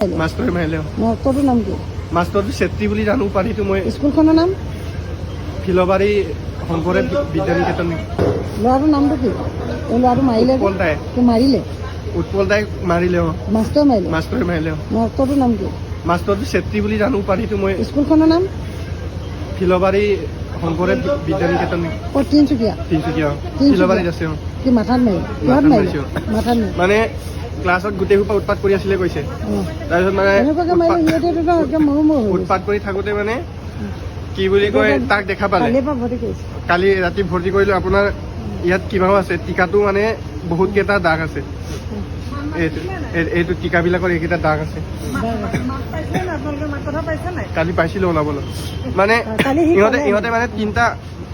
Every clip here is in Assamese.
মাষ্টৰ মাৰিলে মাষ্টৰটোৰ নাম কি? মাষ্টৰটো চেত্ৰী বুলি জানো উপাধিটো মই স্কুলখনৰ নাম? ফিলবাৰী শংকৰদেৱ বিদ্যানিকেতন। ল'ৰাটোৰ নামটো কি? এই ল'ৰাটো মাৰিলে যে? উৎপল দাই। কি মাৰিলে? উৎপল দাই মাৰিলে মাষ্টৰ মাৰিলে? মাষ্টৰে মাৰিলে মাষ্টৰটোৰ নাম কি? মাষ্টৰটো চেত্ৰী বুলি জানো উপাধিটো মই স্কুলখনৰ নাম? ফিলবাৰী শংকৰদেৱ বিদ্যানিকেতন। ক'ত? তিনিচুকীয়া? তিনিচুকীয়া ফিলবাৰীত আছে কি মাথাত মাৰিলে? কিহত মাৰিলে? মাথাত মাৰিলে মানে ক্লাছত গোটেই সোপা উৎপাত কৰি আছিলে কৈছে। তাৰপিছত মানে এনেকুৱাকে মাৰিলে সিহঁতেতো একদম মৰো মৰো হৈ উৎপাত কৰি থাকোঁতে মানে কি বুলি কয় তাক দেখা পালে। কালিৰ পৰা ভৰ্তি কৰিছে। কালি ৰাতি ভৰ্তি কৰিলোঁ। আপোনাৰ ইয়াত কিবাও আছে, টিকাটো মানে বহুত কেইটা দাগ আছে। এইটো টিকাবিলাকৰ এইকেইটা দাগ আছে। কালি পাইছিলোঁ ওলাবলৈ। মানে ইহঁতে মানে তিনিটা,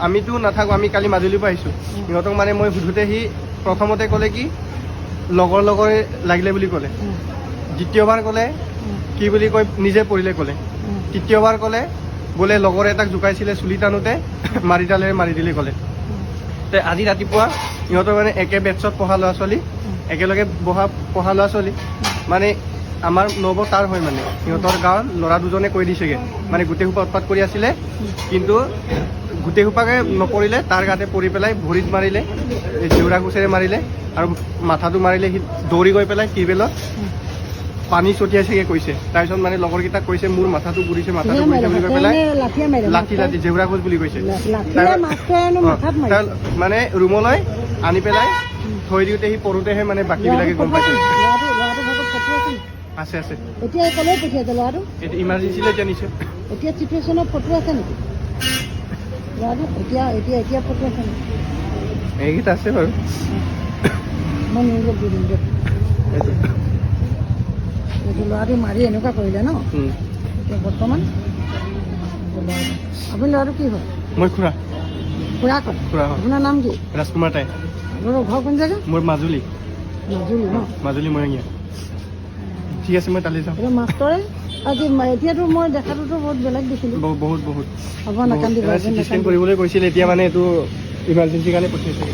আমিতো নাথাকোঁ, আমি কালি মাজুলীৰ পৰা আহিছোঁ। ইহঁতক মানে মই সোধোতে সি প্ৰথমতে ক'লে কি লগৰে লাগিলে বুলি ক'লে। দ্বিতীয়বাৰ ক'লে কি বুলি কয় নিজে পৰিলে ক'লে। তৃতীয়বাৰ ক'লে বোলে লগৰ এটাক জোকাইছিলে চুলি টানোতে মাৰিডালেৰে মাৰি দিলে ক'লে। তে আজি ৰাতিপুৱা ইহঁতৰ মানে একে বেটছত পঢ়া ল'ৰা ছোৱালী, একেলগে পঢ়া ল'ৰা ছোৱালী, মানে আমাৰ নৱ তাৰ হয় মানে সিহঁতৰ গাঁৱৰ ল'ৰা দুজনে কৈ দিছেগৈ মানে গোটেই সোপা উৎপাত কৰি আছিলে, কিন্তু গোটেই সোপাকে নপৰিলে, তাৰ গাতে পৰি পেলাই ভৰিত মাৰিলে, জেউৰা কোচেৰে মাৰিলে আৰু মাথাটো মাৰিলে। সি দৌৰি গৈ পেলাই টিউবেলত পানী ছটিয়াইছেগে কৈছে। তাৰপিছত মানে লগৰকেইটাক কৈছে মোৰ মাথাটো ঘূৰিছে, মাথাটো ঘূৰিছে বুলি কৈ পেলাই লাঠি জেউৰা কোচ বুলি কৈছে। মানে ৰুমলৈ আনি পেলাই থৈ দিওঁতে সি পঢ়োতেহে মানে বাকীবিলাকে গম পাইছে। আছে আছে। এতিয়া ক'লৈ পঠিয়াইছে ল'ৰাটো? এতিয়া ইমাৰ্জেঞ্চিলৈ এতিয়া নিছে। এতিয়া চিটুৱেশ্যনত ফটো আছে নেকি ল'ৰাটো? এতিয়া ফটো আছে নেকি? এইকেইটা আছে বাৰু। মই নিউজত দি দিম দিয়ক। এইটো ল'ৰাটো মাৰি এনেকুৱা কৰিলে ন? এতিয়া বৰ্তমান আপুনি ল'ৰাটো কি হয়? মই খুৰা খুৰা কয়? খুৰা হয়। আপোনাৰ নাম কি? ৰাজকুমাৰ তাই। আপোনাৰ ঘৰ কোন জেগা? মোৰ মাজুলী ন? মাজুলী মৰঙীয়া। ঠিক আছে মই তালৈ যাওঁ। এতিয়া মাষ্টৰে আজি এতিয়াতো মই দেখাটোতো বহুত বেলেগ দেখিলোঁ। বহুত হ'ব নাকান্দিব। চিটি স্কেন কৰিবলৈ কৈছিলে, এতিয়া মানে এইটো ইমাৰ্জেঞ্চিৰ কাৰণে পঠিয়াইছে।